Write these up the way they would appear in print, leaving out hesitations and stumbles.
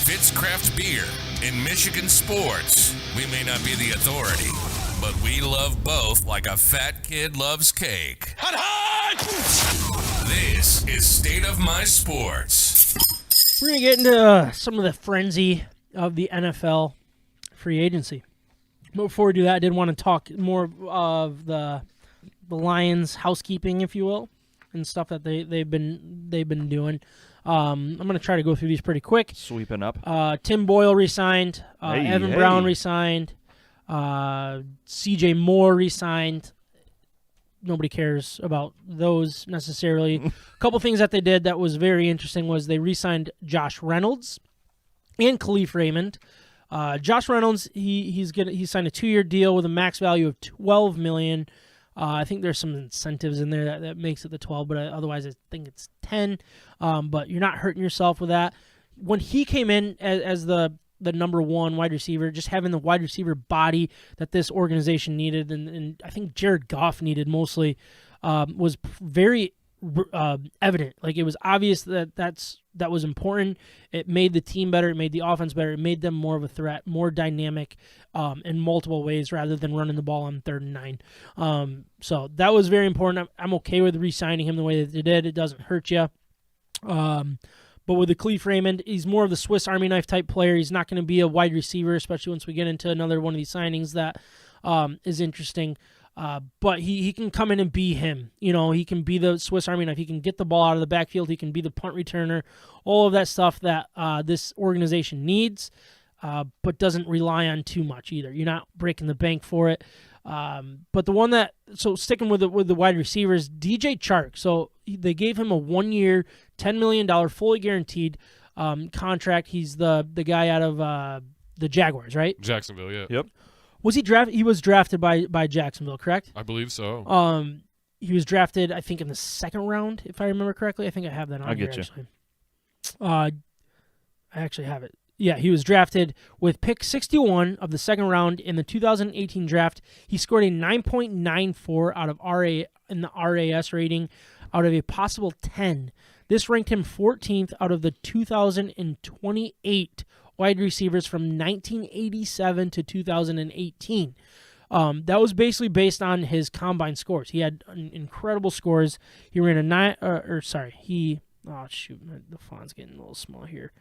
Fitz Craft Beer in Michigan sports. We may not be the authority, but we love both like a fat kid loves cake. Hot, hot! This is State of My Sports. We're going to get into some of the frenzy of the NFL free agency. But before we do that, I did want to talk more of the Lions housekeeping, if you will, and stuff that they've been doing. I'm going to try to go through these pretty quick. Sweeping up. Tim Boyle re-signed. Evan Brown re-signed. C.J. Moore re-signed. Nobody cares about those necessarily. A couple things that they did that was very interesting was they re-signed Josh Reynolds and Khalif Raymond. Josh Reynolds, he signed a 2-year deal with a max value of $12 million. I think there's some incentives in there that makes it the 12, but otherwise I think it's 10. But you're not hurting yourself with that. When he came in as the number one wide receiver, just having the wide receiver body that this organization needed, and I think Jared Goff needed mostly, was very evident. Like, it was obvious that was important. It made the team better. It made the offense better. It made them more of a threat, more dynamic in multiple ways rather than running the ball on 3rd and 9. So that was very important. I'm okay with re-signing him the way that they did. It doesn't hurt you. But with the Khalif Raymond, he's more of the Swiss Army knife type player. He's not going to be a wide receiver, especially once we get into another one of these signings that is interesting. But he can come in and be him. You know, he can be the Swiss Army knife. He can get the ball out of the backfield. He can be the punt returner. All of that stuff that this organization needs, but doesn't rely on too much either. You're not breaking the bank for it. But the one that, so sticking with the wide receivers, DJ Chark. So they gave him a 1-year, $10 million, fully guaranteed contract. He's the guy out of the Jaguars, right? Jacksonville, yeah. Yep. Was he drafted? He was drafted by Jacksonville, correct? I believe so. He was drafted, I think, in the 2nd round, if I remember correctly. I think I have that on here, actually. I actually have it. Yeah, he was drafted with pick 61 of the 2nd round in the 2018 draft. He scored a 9.94 out of in the RAS rating out of a possible 10. This ranked him 14th out of the 2028 wide receivers from 1987 to 2018. That was basically based on his combine scores. He had incredible scores. He ran a 9, oh shoot, the font's getting a little small here.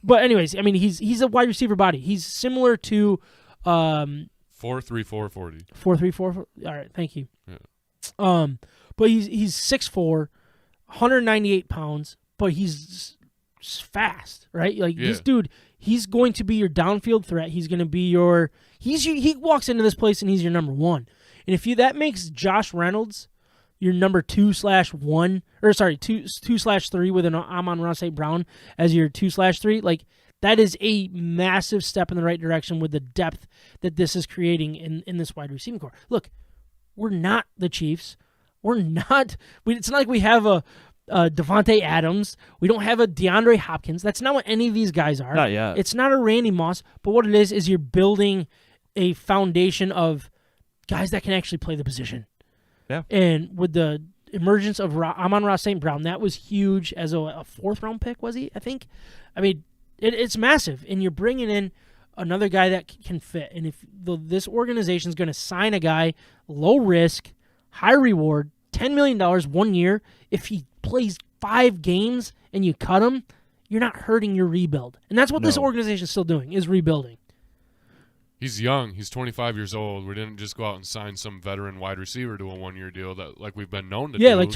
But anyways, I mean, he's a wide receiver body. He's similar to 4.34 40. 4.34. All right, thank you. Yeah. But he's 6'4", 198 pounds, but he's fast, right? Like, this dude, he's going to be your downfield threat. He's going to be he walks into this place and he's your number one. And if that makes Josh Reynolds your number 2/1, or sorry, 2/3 with an Amon-Ra St. Brown as your 2/3, like, that is a massive step in the right direction with the depth that this is creating in this wide receiving core. Look, we're not the Chiefs. We're not. It's not like we have a Devontae Adams. We don't have a DeAndre Hopkins. That's not what any of these guys are. Not yet. It's not a Randy Moss. But what it is you're building a foundation of guys that can actually play the position. Yeah. And with the emergence of Amon-Ra St. Brown, that was huge as a 4th-round pick, was he, I think? I mean, it's massive. And you're bringing in another guy that can fit. And if this organization is going to sign a guy, low risk, high reward, $10 million 1 year, if he plays 5 games and you cut him, you're not hurting your rebuild. And that's what this organization is still doing, is rebuilding. He's young. He's 25 years old. We didn't just go out and sign some veteran wide receiver to a 1-year deal that, like, we've been known to do. Yeah, like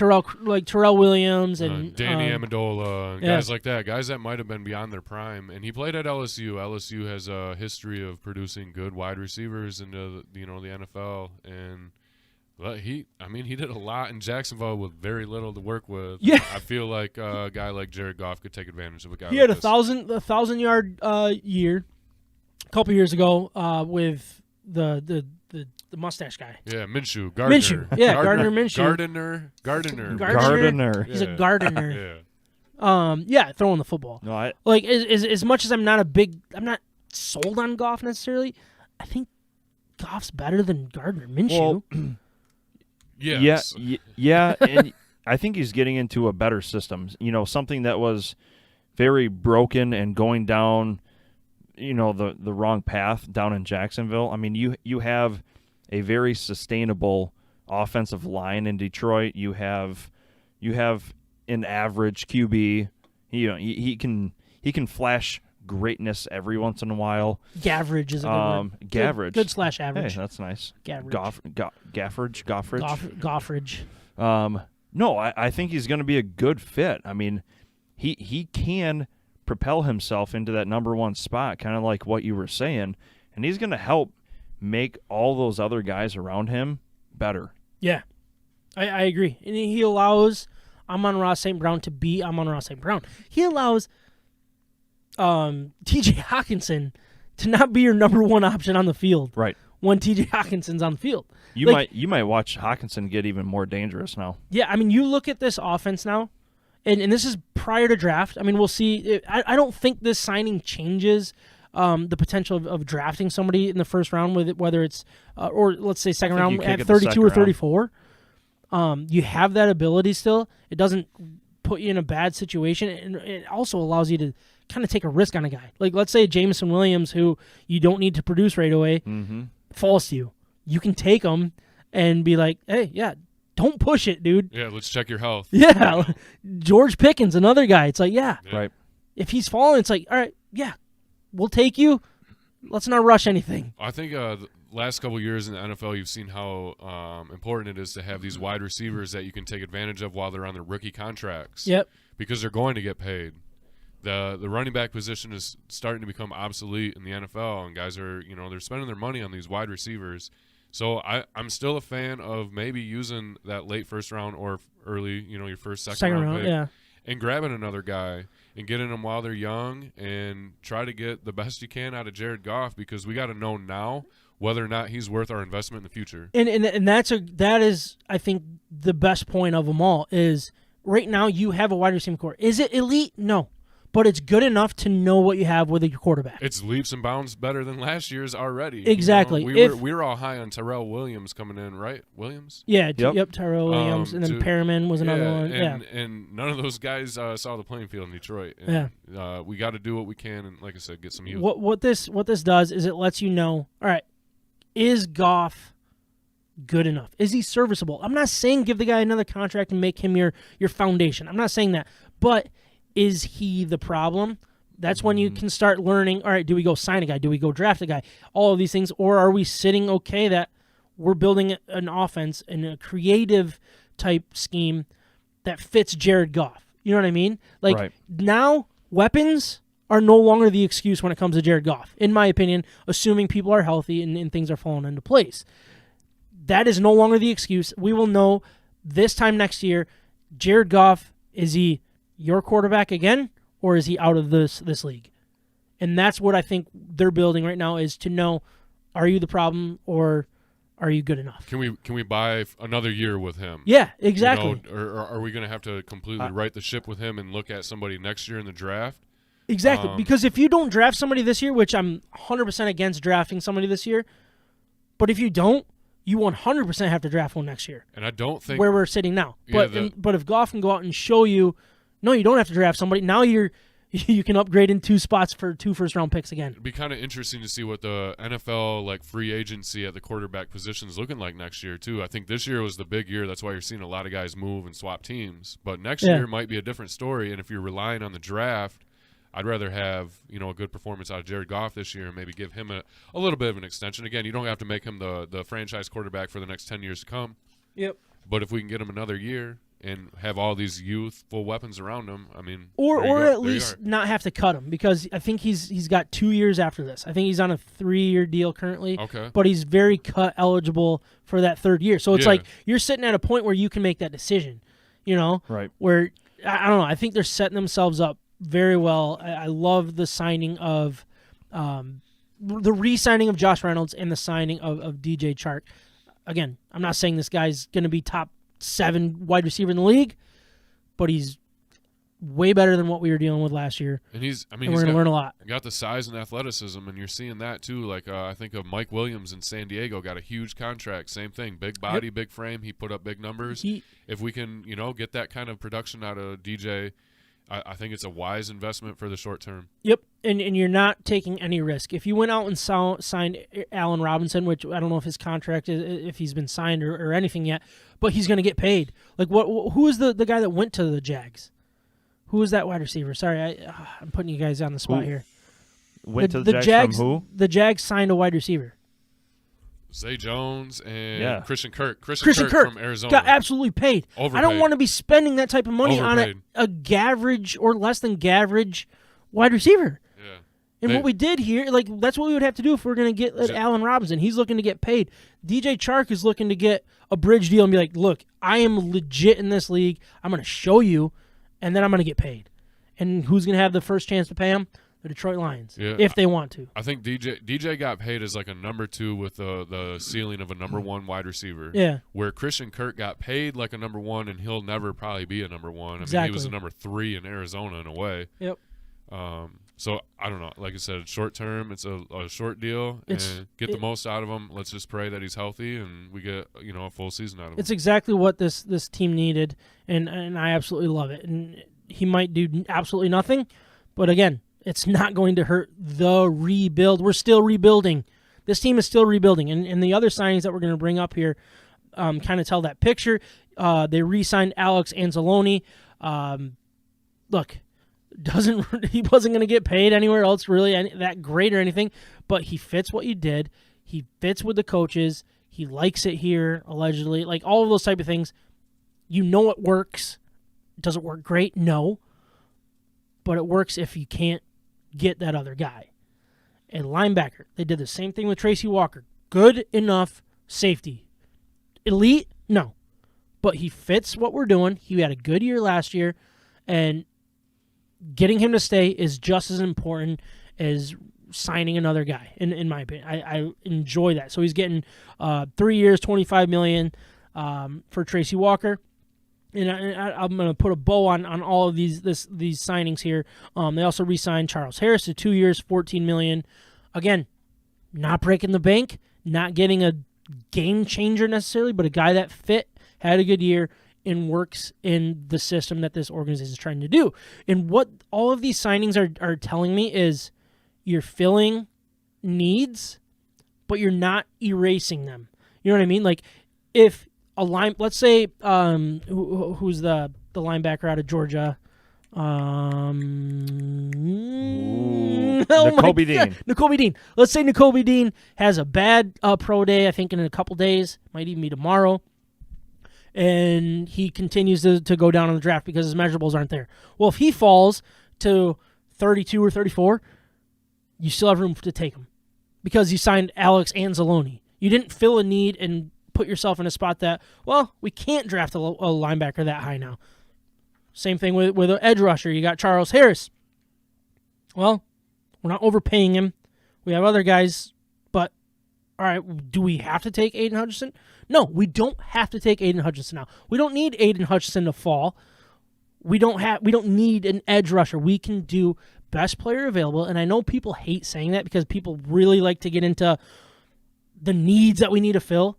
Terrell Williams and Danny Amendola, and guys like that, guys that might have been beyond their prime. And he played at LSU. LSU has a history of producing good wide receivers into the NFL. And he did a lot in Jacksonville with very little to work with. Yeah, I feel like a guy like Jared Goff could take advantage of a guy. He had a 1,000-yard year a couple years ago with the mustache guy. Yeah, Minshew. Gardner. Gardner Minshew. Gardner. He's a gardener. Throwing the football. No, as much as I'm not sold on Goff necessarily, I think Goff's better than Gardner Minshew. Well, yes. Yeah, and I think he's getting into a better system. Something that was very broken and going down, the wrong path down in Jacksonville. I mean, you have a very sustainable offensive line in Detroit. You have an average QB. He can flash greatness every once in a while. Gavrage is a good word. Gavrage. Good slash average. Hey, that's nice. Gavrage. Goffridge. Goffridge. No, I think he's going to be a good fit. I mean, he can propel himself into that number one spot, kind of like what you were saying, and he's going to help make all those other guys around him better. Yeah, I agree. And he allows Amon-Ra St. Brown to be Amon-Ra St. Brown. He allows T.J. Hawkinson to not be your number one option on the field. Right. When T.J. Hawkinson's on the field. You might watch Hawkinson get even more dangerous now. Yeah, I mean, you look at this offense now, and this is prior to draft. I mean, we'll see. I don't think this signing changes the potential of drafting somebody in the first round, whether it's or let's say second round at 32 or 34. You have that ability still. It doesn't put you in a bad situation, and it also allows you to kind of take a risk on a guy. Like, let's say Jameson Williams, who you don't need to produce right away, falls to you. You can take him and be like, hey, yeah, don't push it, dude. Yeah, let's check your health. Yeah. George Pickens, another guy. It's like, yeah. Right. If he's falling, it's like, all right, yeah, we'll take you. Let's not rush anything. I think the last couple of years in the NFL, you've seen how important it is to have these wide receivers that you can take advantage of while they're on their rookie contracts. Yep. Because they're going to get paid. The running back position is starting to become obsolete in the NFL, and guys are, they're spending their money on these wide receivers. So I'm still a fan of maybe using that late first round or early, your first, second round pick, yeah, and grabbing another guy and getting them while they're young and try to get the best you can out of Jared Goff, because we got to know now whether or not he's worth our investment in the future. And that is I think the best point of them all is right now you have a wide receiving core. Is it elite? No. But it's good enough to know what you have with your quarterback. It's leaps and bounds better than last year's already. Exactly. We were all high on Tyrell Williams coming in, right? Williams? Yeah, yep, Tyrell Williams. And then Perriman was another one. And none of those guys saw the playing field in Detroit. And, we got to do what we can and, like I said, get some youth. What this does is it lets you know, all right, is Goff good enough? Is he serviceable? I'm not saying give the guy another contract and make him your foundation. I'm not saying that. But is he the problem? That's when you can start learning, all right, do we go sign a guy? Do we go draft a guy? All of these things. Or are we sitting okay that we're building an offense in a creative type scheme that fits Jared Goff? You know what I mean? Like, now weapons are no longer the excuse when it comes to Jared Goff, in my opinion, assuming people are healthy and things are falling into place. That is no longer the excuse. We will know this time next year, Jared Goff, is he your quarterback again, or is he out of this league? And that's what I think they're building right now, is to know, are you the problem or are you good enough? Can we buy another year with him? Yeah, exactly. Or are we going to have to completely right the ship with him and look at somebody next year in the draft? Exactly, because if you don't draft somebody this year, which I'm 100% against drafting somebody this year, but if you don't, you 100% have to draft one next year. And I don't think where we're sitting now. But if Goff can go out and show you, no, you don't have to draft somebody. Now you can upgrade in 2 spots for 2 first-round picks again. It'd be kind of interesting to see what the NFL free agency at the quarterback position is looking like next year too. I think this year was the big year. That's why you're seeing a lot of guys move and swap teams. But next year might be a different story. And if you're relying on the draft, I'd rather have a good performance out of Jared Goff this year and maybe give him a little bit of an extension. Again, you don't have to make him the franchise quarterback for the next 10 years to come. Yep. But if we can get him another year and have all these youthful weapons around him, I mean, or at least not have to cut him, because I think he's got 2 years after this. I think he's on a 3-year deal currently. Okay. But he's very cut eligible for that 3rd year. So it's like you're sitting at a point where you can make that decision, Right. Where, I don't know, I think they're setting themselves up very well. I love the signing of the re-signing of Josh Reynolds and the signing of DJ Chark. Again, I'm not saying this guy's going to be top 7 wide receiver in the league, but he's way better than what we were dealing with last year. And we're going to learn a lot. Got the size and athleticism, and you're seeing that too. I think of Mike Williams in San Diego, got a huge contract. Same thing, big body, big frame. He put up big numbers. If we can, get that kind of production out of DJ, I think it's a wise investment for the short term. Yep, and you're not taking any risk. If you went out and signed Allen Robinson, which I don't know if his contract if he's been signed or anything yet, but he's going to get paid. Like who is the guy that went to the Jags? Who is that wide receiver? Sorry, I'm putting you guys on the spot here. Went to the Jags from who? The Jags signed a wide receiver. Zay Jones and Christian Kirk. Christian Kirk from Arizona. Got absolutely paid. Overpaid. I don't want to be spending that type of money on a gavrage or less than gavrage wide receiver. Yeah. And what we did here, like that's what we would have to do if we're going to get Allen Robinson. He's looking to get paid. DJ Chark is looking to get a bridge deal and be like, look, I am legit in this league. I'm going to show you, and then I'm going to get paid. And who's going to have the first chance to pay him? The Detroit Lions, if they want to. I think DJ got paid as like a number 2 with the ceiling of a number 1 wide receiver. Yeah. Where Christian Kirk got paid like a number 1, and he'll never probably be a number 1. Exactly. I mean, he was a number 3 in Arizona in a way. Yep. So I don't know. Like I said, short term, it's a short deal, and get the most out of him. Let's just pray that he's healthy and we get a full season out of him. It's exactly what this team needed, and I absolutely love it. And he might do absolutely nothing, but again, it's not going to hurt the rebuild. We're still rebuilding. This team is still rebuilding. And the other signings that we're going to bring up here kind of tell that picture. They re-signed Alex Anzalone. Look, he wasn't going to get paid anywhere else really that great or anything, but he fits what you did. He fits with the coaches. He likes it here, allegedly. Like all of those type of things. You know it works. Does it work great? No. But it works if you can't get that other guy. A linebacker. They did the same thing with Tracy Walker. Good enough safety. Elite? No. But he fits what we're doing. He had a good year last year, and getting him to stay is just as important as signing another guy, in my opinion. I enjoy that. So he's getting 3 years, $25 million for Tracy Walker. And I'm going to put a bow on all of these signings here. They also re-signed Charles Harris to 2 years, $14 million. Again, not breaking the bank, not getting a game changer necessarily, but a guy that fit, had a good year, and works in the system that this organization is trying to do. And what all of these signings are telling me is you're filling needs, but you're not erasing them. You know what I mean? Like if let's say who's the linebacker out of Georgia? Nakobe Dean. Nakobe Dean. Let's say Nakobe Dean has a bad pro day, I think in a couple days, might even be tomorrow, and he continues to go down in the draft because his measurables aren't there. Well, if he falls to 32 or 34, you still have room to take him because you signed Alex Anzalone. You didn't fill a need and put yourself in a spot that, well, we can't draft a linebacker that high now. Same thing with an edge rusher. You got Charles Harris. Well, we're not overpaying him. We have other guys, but all right, do we have to take Aiden Hutchinson? No, we don't have to take Aiden Hutchinson now. We don't need Aiden Hutchinson to fall. We don't need an edge rusher. We can do best player available, and I know people hate saying that because people really like to get into the needs that we need to fill.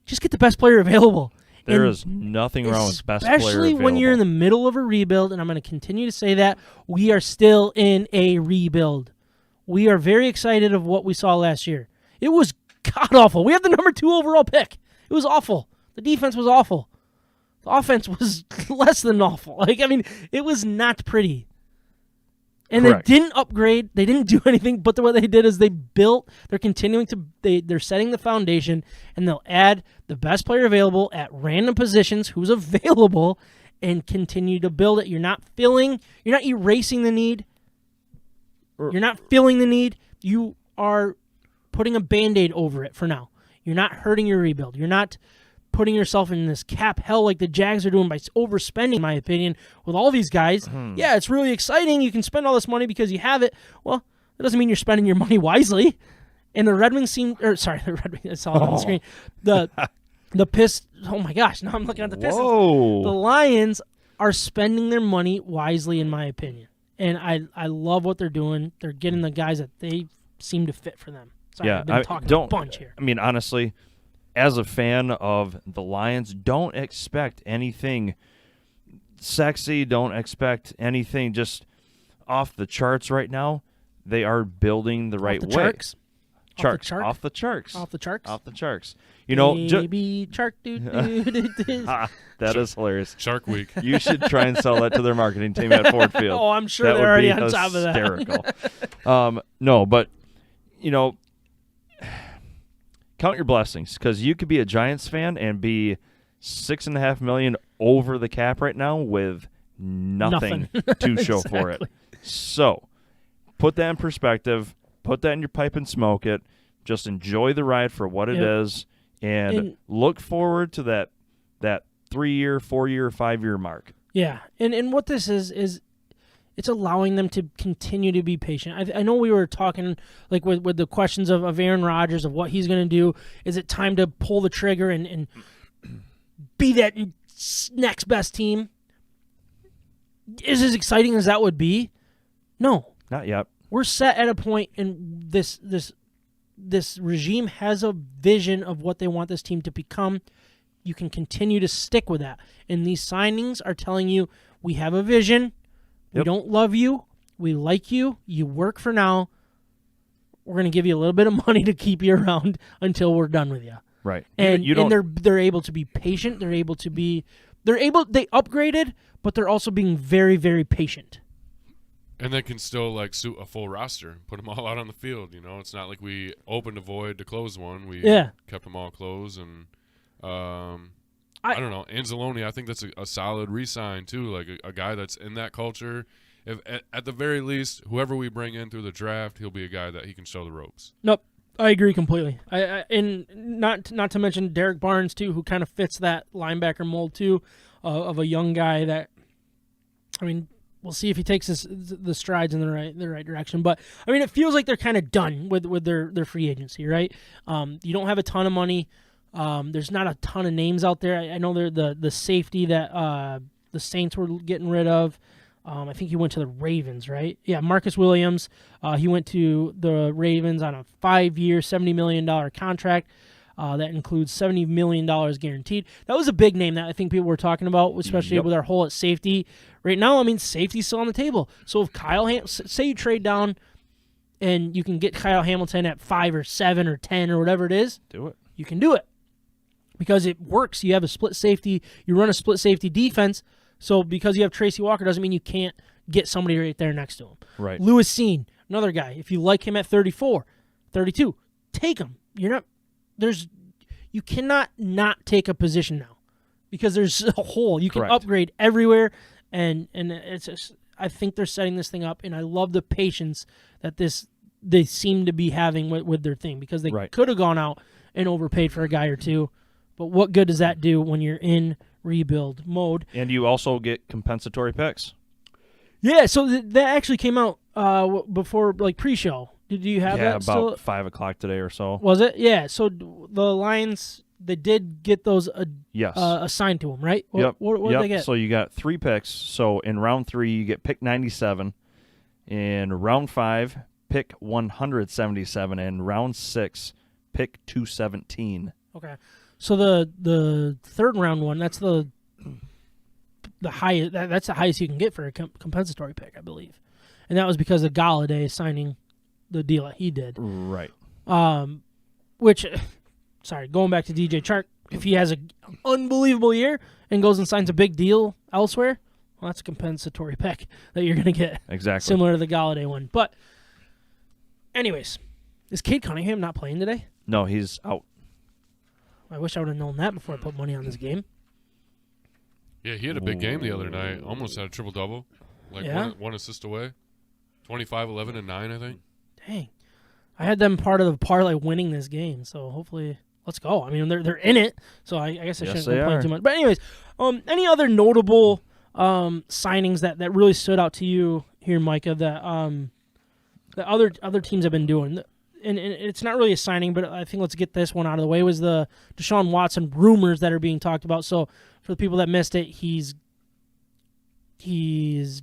Just get the best player available. There is nothing wrong with best player available. Especially when you're in the middle of a rebuild, and I'm going to continue to say that, we are still in a rebuild. We are very excited of what we saw last year. It was god-awful. We have the number 2 overall pick. It was awful. The defense was awful. The offense was less than awful. It was not pretty. And Correct. They didn't upgrade. They didn't do anything. But what they did is they built. They're continuing to. They're setting the foundation, and they'll add the best player available at random positions, who's available, and continue to build it. You're not erasing the need. You're not filling the need. You are putting a Band-Aid over it for now. You're not hurting your rebuild. You're not putting yourself in this cap hell like the Jags are doing by overspending, in my opinion, with all these guys. Yeah, it's really exciting. You can spend all this money because you have it. Well, that doesn't mean you're spending your money wisely. And the Red Wings seem, it's all on the screen. The Pist, oh my gosh, now I'm looking at the Pistons. Whoa. The Lions are spending their money wisely, in my opinion. And I love what they're doing. They're getting the guys that they seem to fit for them. Sorry, yeah, I've been talking a bunch here. I mean, honestly, as a fan of the Lions, don't expect anything sexy. Don't expect anything just off the charts right now. They are building the right way. Charks? Off the charts. Off the charts? Off the charts. You know, Baby Chark, dude. that is hilarious. Shark Week. You should try and sell that to their marketing team at Ford Field. Oh, I'm sure that they're would already be on top of that. Hysterical. No, but, you know, count your blessings, because you could be a Giants fan and be $6.5 million over the cap right now with nothing to show for it. So put that in perspective. Put that in your pipe and smoke it. Just enjoy the ride for what it is, and look forward to that 3-year, 4-year, 5-year mark. Yeah, and what this is it's allowing them to continue to be patient. I know we were talking like with the questions of Aaron Rodgers, of what he's going to do. Is it time to pull the trigger and be that next best team? Is as exciting as that would be? No. Not yet. We're set at a point, and this regime has a vision of what they want this team to become. You can continue to stick with that. And these signings are telling you, we have a vision. We don't love you. We like you. You work for now. We're going to give you a little bit of money to keep you around until we're done with you. Right. And they're able to be patient. They upgraded, but they're also being very, very patient. And they can still like suit a full roster, put them all out on the field. You know, it's not like we opened a void to close one. We kept them all closed, and I don't know, Anzalo. I think that's a solid re-sign too, like a guy that's in that culture. If at the very least, whoever we bring in through the draft, he'll be a guy that he can show the ropes. Nope, I agree completely. And not to mention Derek Barnes too, who kind of fits that linebacker mold too, of a young guy that, I mean. We'll see if he takes the strides in the right direction. But, I mean, it feels like they're kind of done with their free agency, right? You don't have a ton of money. There's not a ton of names out there. I know they're the safety that the Saints were getting rid of. I think he went to the Ravens, right? Yeah, Marcus Williams. He went to the Ravens on a 5-year, $70 million contract. That includes $70 million guaranteed. That was a big name that I think people were talking about, especially with our hole at safety. Right now, I mean, safety's still on the table. So if say you trade down and you can get Kyle Hamilton at 5 or 7 or 10 or whatever it is, do it. You can do it because it works. You have a split safety. You run a split safety defense. So because you have Tracy Walker doesn't mean you can't get somebody right there next to him. Right. Lewis Seen, another guy. If you like him at 34, 32, take him. You cannot not take a position now because there's a hole. You can upgrade everywhere, and it's just, I think they're setting this thing up, and I love the patience that they seem to be having with their thing, because they could have gone out and overpaid for a guy or two, but what good does that do when you're in rebuild mode? And you also get compensatory picks. Yeah, so that actually came out before, like, pre-show. Did you have that? Yeah, still? about 5 o'clock today or so. Was it? Yeah. So the Lions, they did get those assigned to them, right? What did they get? So you got 3 picks. So in round 3, you get pick 97. In round 5, pick 177. And round 6, pick 217. Okay. So the third round one, that's the highest. That's the highest you can get for a compensatory pick, I believe, and that was because of Galladay signing the deal that he did. Right. Which, sorry, going back to DJ Chark, if he has an unbelievable year and goes and signs a big deal elsewhere, well, that's a compensatory pick that you're going to get. Exactly. Similar to the Galladay one. But, anyways, is Cade Cunningham not playing today? No, he's out. I wish I would have known that before I put money on this game. Yeah, he had a big game the other night. Almost had a triple-double. One assist away. 25, 11, and 9, I think. Dang. I had them part of the parlay winning this game, so hopefully, let's go. I mean, they're in it, so I guess I shouldn't complain too much. But anyways, any other notable signings that really stood out to you here, Micah, that other teams have been doing? And it's not really a signing, but I think let's get this one out of the way, was the Deshaun Watson rumors that are being talked about. So for the people that missed it, he's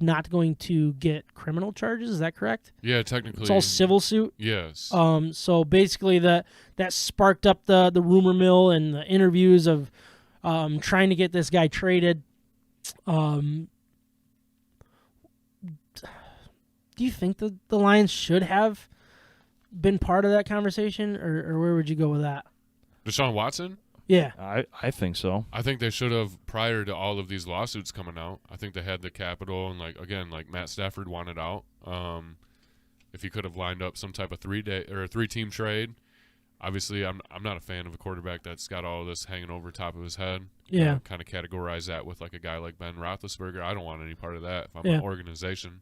not going to get criminal charges. Is that correct? Yeah, technically. It's all civil suit? Yes. So basically that sparked up the rumor mill and the interviews of trying to get this guy traded. Do you think the Lions should have been part of that conversation, or where would you go with that? Deshaun Watson? Yeah. I think so. I think they should have, prior to all of these lawsuits coming out. I think they had the capital, and like Matt Stafford wanted out. If he could have lined up some type of 3-day or a 3-team trade. Obviously, I'm not a fan of a quarterback that's got all of this hanging over top of his head. Yeah. Kind of categorize that with like a guy like Ben Roethlisberger. I don't want any part of that if I'm Yeah. an organization.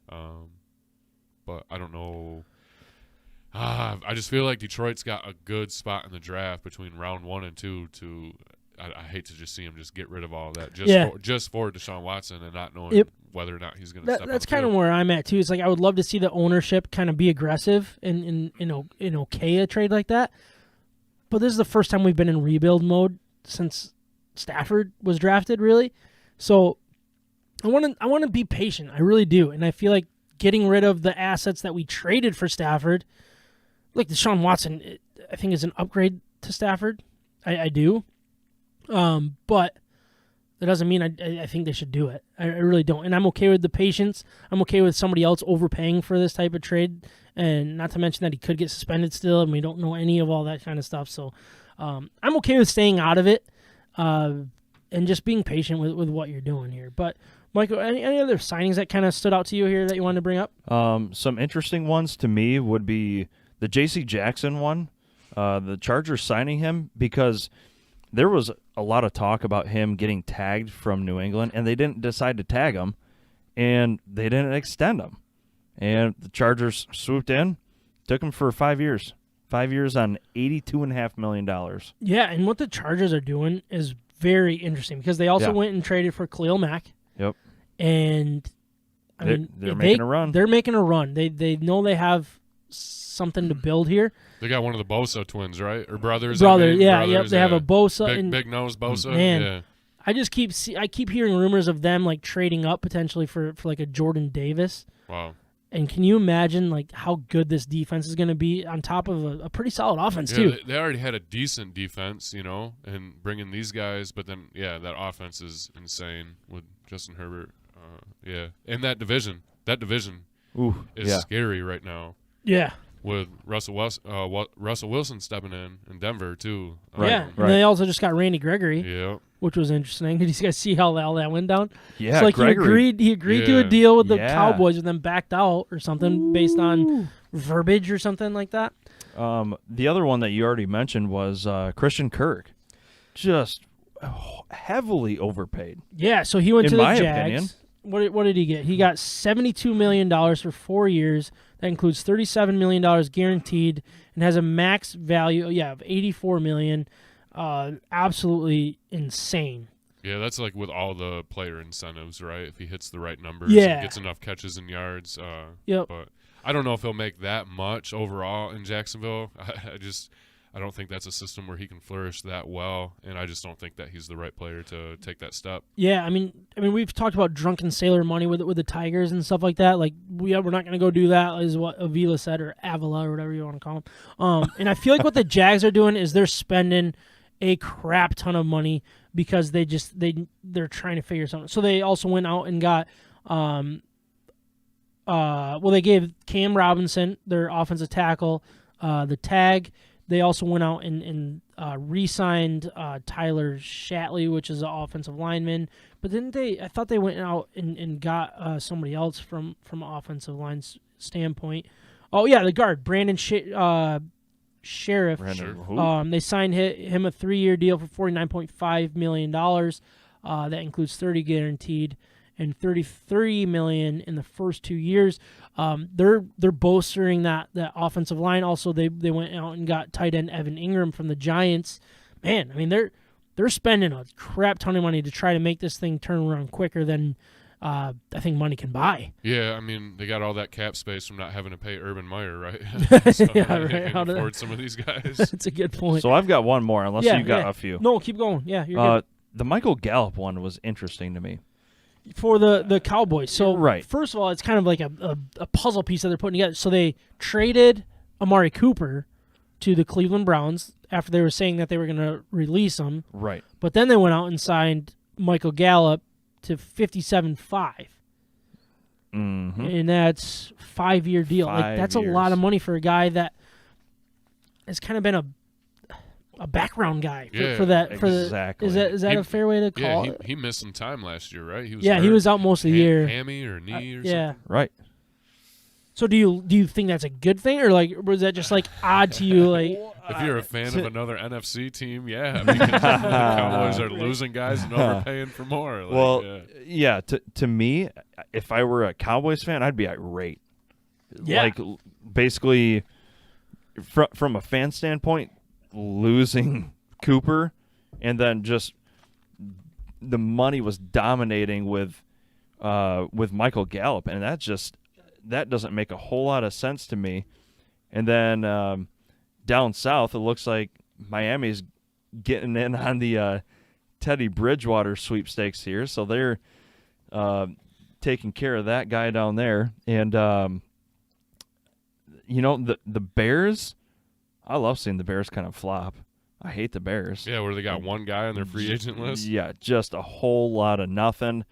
But I don't know. I just feel like Detroit's got a good spot in the draft between round 1 and 2 to. I hate to just see him just get rid of all of that just for Deshaun Watson and not knowing whether or not he's going to step up. That's kind of where I'm at too. It's like I would love to see the ownership kind of be aggressive and okay a trade like that. But this is the first time we've been in rebuild mode since Stafford was drafted, really. So I want to be patient. I really do, and I feel like getting rid of the assets that we traded for Stafford, like Deshaun Watson, I think is an upgrade to Stafford. I do. But that doesn't mean I think they should do it. I really don't. And I'm okay with the patience. I'm okay with somebody else overpaying for this type of trade. And not to mention that he could get suspended still, and we don't know any of all that kind of stuff. So I'm okay with staying out of it and just being patient with what you're doing here. But, Michael, any other signings that kind of stood out to you here that you wanted to bring up? Some interesting ones to me would be the J.C. Jackson one, the Chargers signing him, because there was a lot of talk about him getting tagged from New England, and they didn't decide to tag him, and they didn't extend him. And the Chargers swooped in, took him for 5 years. 5 years on $82.5 million. Yeah, and what the Chargers are doing is very interesting because they also went and traded for Khalil Mack. Yep. And they're making a run. They're making a run. They know they have something to build here. They got one of the Bosa twins, right? Or brothers? Brothers. They have a Bosa. Big nose Bosa. Man, yeah. I keep hearing rumors of them like trading up potentially for like a Jordan Davis. Wow. And can you imagine like how good this defense is going to be on top of a pretty solid offense too? They already had a decent defense, and bringing these guys, but then that offense is insane with Justin Herbert. And that division is scary right now. Yeah. With Russell Wilson stepping in Denver too. And they also just got Randy Gregory. Yeah. Which was interesting. Did you guys see how all that went down? Yeah, it's like Gregory. he agreed to a deal with the Cowboys and then backed out or something based on verbiage or something like that. The other one that you already mentioned was Christian Kirk. Just heavily overpaid. Yeah, so he went to the Jags. Opinion. What did he get? He got $72 million for 4 years. That includes $37 million guaranteed and has a max value of $84 million. Absolutely insane. Yeah, that's like with all the player incentives, right? If he hits the right numbers and gets enough catches and yards. But I don't know if he'll make that much overall in Jacksonville. I don't think that's a system where he can flourish that well, and I just don't think that he's the right player to take that step. Yeah, I mean, we've talked about drunken sailor money with the Tigers and stuff like that. Like, we're not going to go do that, is what Avila said, or Avila, or whatever you want to call him. And I feel like what the Jags are doing is they're spending a crap ton of money because they're trying to figure something. So they also went out and got, they gave Cam Robinson, their offensive tackle, the tag. They also went out and re-signed Tyler Shatley, which is an offensive lineman. But didn't they? I thought they went out and got somebody else from an offensive line standpoint. Oh yeah, the guard Brandon Sheriff. They signed him a 3-year deal for $49.5 million. That includes $30 guaranteed and $33 million in the first 2 years. They're bolstering that offensive line. Also, they went out and got tight end Evan Ingram from the Giants. Man, I mean they're spending a crap ton of money to try to make this thing turn around quicker than I think money can buy. Yeah, I mean they got all that cap space from not having to pay Urban Meyer, right? So yeah, right. They can afford some of these guys. That's a good point. So I've got one more, unless you got a few. No, keep going. Yeah, you're good. The Michael Gallup one was interesting to me. For the Cowboys. So right. First of all, it's kind of like a puzzle piece that they're putting together. So they traded Amari Cooper to the Cleveland Browns after they were saying that they were going to release him. Right. But then they went out and signed Michael Gallup to 57.5. Mm-hmm. And that's 5-year deal. Like that's 5 a lot years. of money for a guy that has kind of been a background guy for that. Exactly. Is that a fair way to call it? He missed some time last year, right? He was He was out most of the year. Hammy or knee or Yeah. something. Right. So do you think that's a good thing, or like was that just like odd to you? Like If you're a fan of another NFC team, yeah, because the Cowboys are losing guys and overpaying for more. Like, Well, yeah. To me, if I were a Cowboys fan, I'd be irate. Yeah. Like basically, from a fan standpoint, losing Cooper, and then just the money was dominating with Michael Gallup, and that doesn't make a whole lot of sense to me. And then down south, it looks like Miami's getting in on the Teddy Bridgewater sweepstakes here, so they're taking care of that guy down there. And the Bears, I love seeing the Bears kind of flop. I hate the Bears. yeah, where they got one guy on their free agent list. Yeah, just a whole lot of nothing.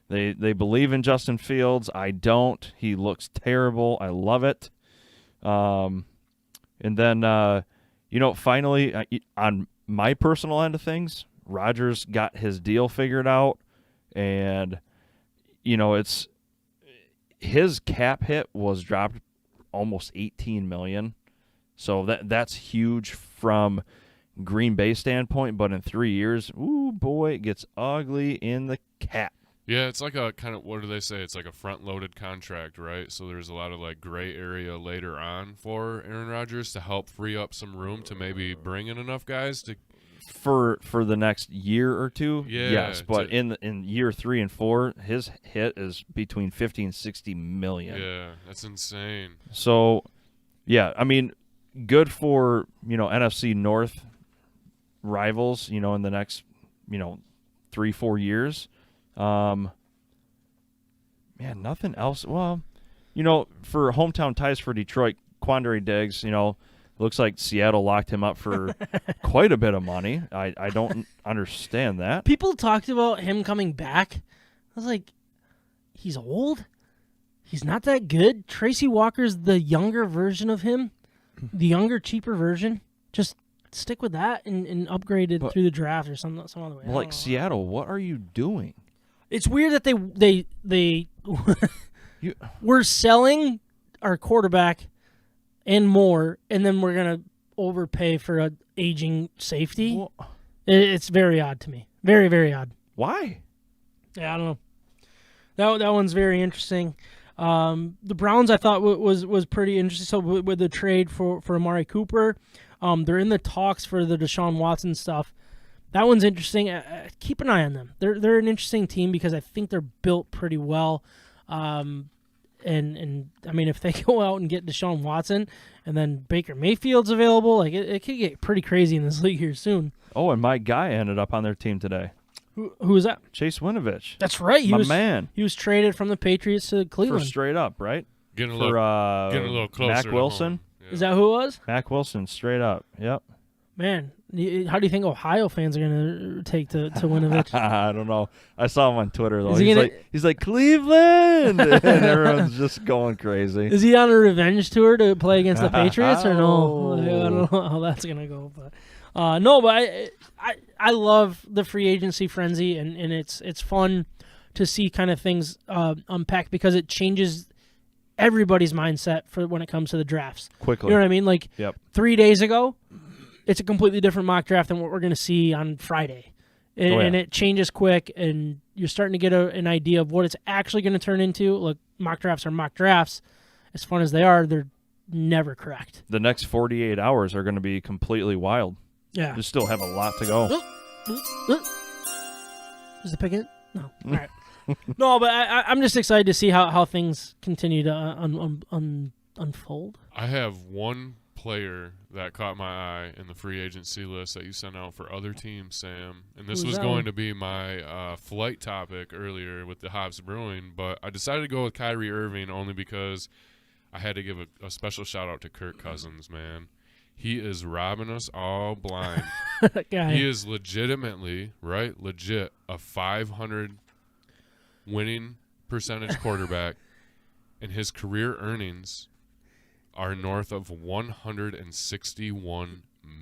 They believe in Justin Fields. I don't. He looks terrible. I love it. And then, finally, on my personal end of things, Rodgers got his deal figured out, and it's his cap hit was dropped almost $18 million. So that's huge from Green Bay standpoint, but in 3 years, ooh boy, it gets ugly in the cap. Yeah, it's like a kind of, what do they say? It's like a front-loaded contract, right? So there's a lot of like gray area later on for Aaron Rodgers to help free up some room to maybe bring in enough guys to. For the next year or two, Yeah, yes, but in year 3 and 4, his hit is between 50 and 60 million. Yeah, that's insane. So, yeah, I mean, good for NFC North rivals, in the next 3-4 years. Man, nothing else. Well, for hometown ties for Detroit, Quandre Diggs, looks like Seattle locked him up for quite a bit of money. I don't understand that. people talked about him coming back. I was like, he's old. He's not that good. Tracy Walker's the younger version of him, the younger, cheaper version. Just stick with that and upgrade it through the draft or some other way. Like Seattle, what are you doing? It's weird that they we're selling our quarterback and more, and then we're gonna overpay for a aging safety. Well, It's very odd to me. Very, very odd. why? Yeah, I don't know. That one's very interesting. The Browns, I thought was pretty interesting. So with the trade for Amari Cooper, they're in the talks for the Deshaun Watson stuff. That one's interesting. Keep an eye on them. They're an interesting team because I think they're built pretty well. And I mean, if they go out and get Deshaun Watson and then Baker Mayfield's available, like it could get pretty crazy in this league here soon. Oh, and my guy ended up on their team today. Who is that? Chase Winovich. That's right. My man. He was traded from the Patriots to For Cleveland. straight up, right? Getting a For little closer. Mac to Wilson. home. Yeah. Is that who it was? Mac Wilson, straight up. Yep. Man, how do you think Ohio fans are going to take to Winovich? I don't know. I saw him on Twitter though. Is he He's like Cleveland, and everyone's just going crazy. Is he on a revenge tour to play against the Patriots or no? Oh. I don't know how that's going to go, but no. But I love the free agency frenzy, and it's fun to see kind of things unpack because it changes everybody's mindset for when it comes to the drafts. Quickly. You know what I mean? Like Yep. 3 days ago, it's a completely different mock draft than what we're going to see on Friday. And it changes quick, and you're starting to get an idea of what it's actually going to turn into. Look, mock drafts are mock drafts. As fun as they are, they're never correct. The next 48 hours are going to be completely wild. Yeah. You still have a lot to go. Is the pick it? No. All right. No, but I'm just excited to see how things continue to unfold. I have one player that caught my eye in the free agency list that you sent out for other teams, Sam. And this Who's was that going one? to be my flight topic earlier with the Hobbs Brewing, but I decided to go with Kyrie Irving only because I had to give a special shout out to Kirk Cousins, man. He is robbing us all blind. That guy. He is legitimately, right, legit, a 500 winning percentage quarterback, and his career earnings are north of $161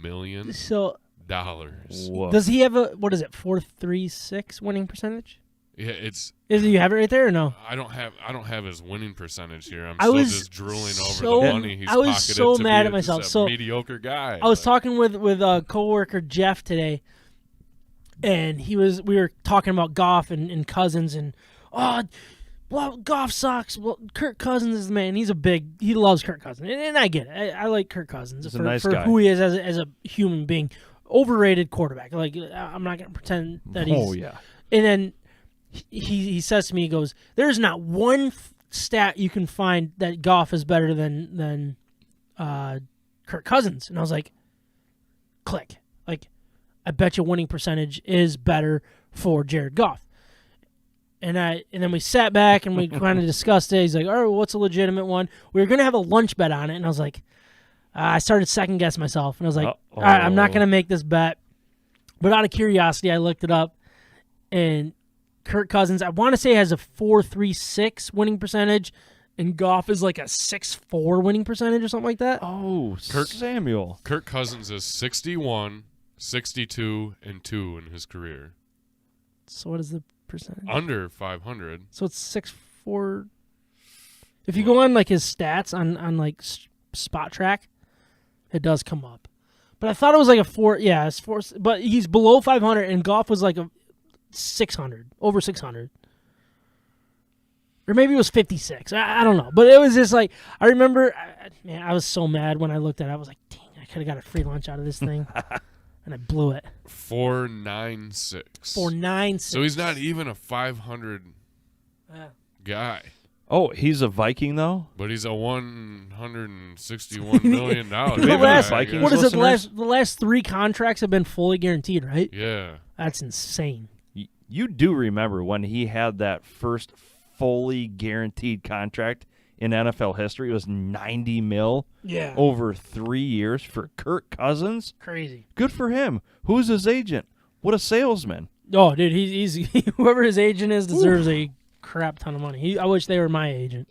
million. So Whoa. does he have a 4.36 winning percentage? Yeah, it's. Do you have it right there or no? I don't have his winning percentage here. I'm I still was just drooling so- over the money he's I was pocketed so to mad be at myself. just a So, mediocre guy. I was talking with a coworker Jeff today, and we were talking about Goff and Cousins and well, Goff sucks. Well, Kirk Cousins is the man. He loves Kirk Cousins, and I get it. I like Kirk Cousins He's a for nice guy. who he is as a human being. Overrated quarterback. Like, I'm not gonna pretend that he's. Oh yeah. And then he says to me, he goes, "There's not one stat you can find that Goff is better than Kirk Cousins." And I was like, click. Like, I bet you winning percentage is better for Jared Goff. And then we sat back and we kind of discussed it. He's like, all right, well, what's a legitimate one? We were going to have a lunch bet on it. And I was like, I started second guessing myself. And I was like, all right, I'm not going to make this bet. But out of curiosity, I looked it up. And Kirk Cousins, I want to say, has a 4.36 winning percentage. And Goff is like a 6.4 winning percentage or something like that. Oh, Samuel. Kirk Cousins is 61, 62, and 2 in his career. So what is the percentage? Under 500. So it's 6.4. If you go on like his stats on like Spot Track, it does come up. But I thought it was like a 4. Yeah, it's 4. But he's below 500, and Goff was like a 600, over 600. Or maybe it was 56. I don't know. But it was just like, I remember, I was so mad when I looked at it. I was like, dang, I could have got a free lunch out of this thing. And I blew it. 4.96. 4.96. So he's not even a 500 guy. Oh, he's a Viking though. But he's a $161 million Vikings what is it? listeners? The last 3 contracts have been fully guaranteed, right? Yeah. That's insane. You do remember when he had that first fully guaranteed contract in NFL history? It was $90 million over 3 years for Kirk Cousins. Crazy. Good for him. Who's his agent? What a salesman. Oh, dude, he's whoever his agent is deserves a crap ton of money. I wish they were my agent.